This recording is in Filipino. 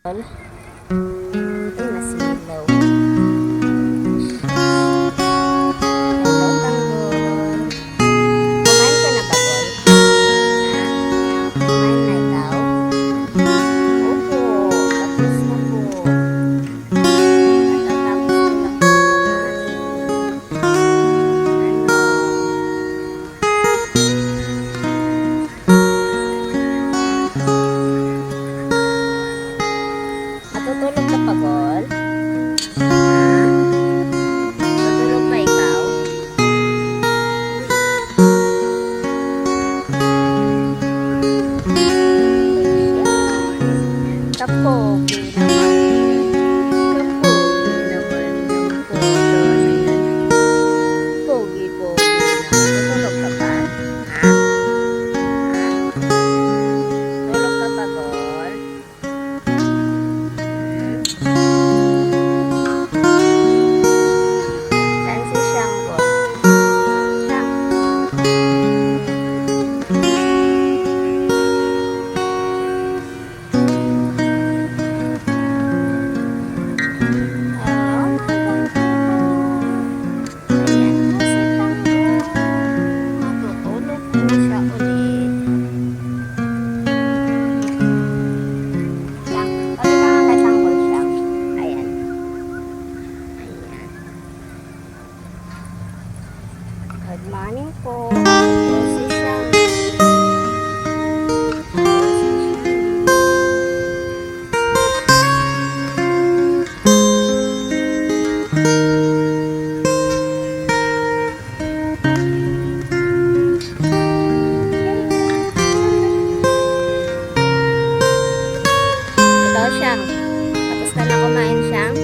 Ay, masilaw. Hello, tanggol. Kumain ka na ba, Bol? Ha? Kumain na ikaw? Opo, tapos na po. Natatapos ko lang po kumain. Matutulog ka pa, Bol? Ha? Matutulog pa ikaw? Kapogi naman. Kapogi naman yung photo na yan. Pogi-pogi naman. Matulog ka pa? Ha? Ha? Tulog ka pa, Bol? Saan si Siyang, Bol? Siyang. Ayan po si Tanggol. Matutulog po siya ulit. Siyang. Pati ka nga kay Tanggol, Siyang. Ayan. Ayan. Good morning po. Ito si Siyang. Ikaw, Siyang. Tapos ka na kumain, Siyang?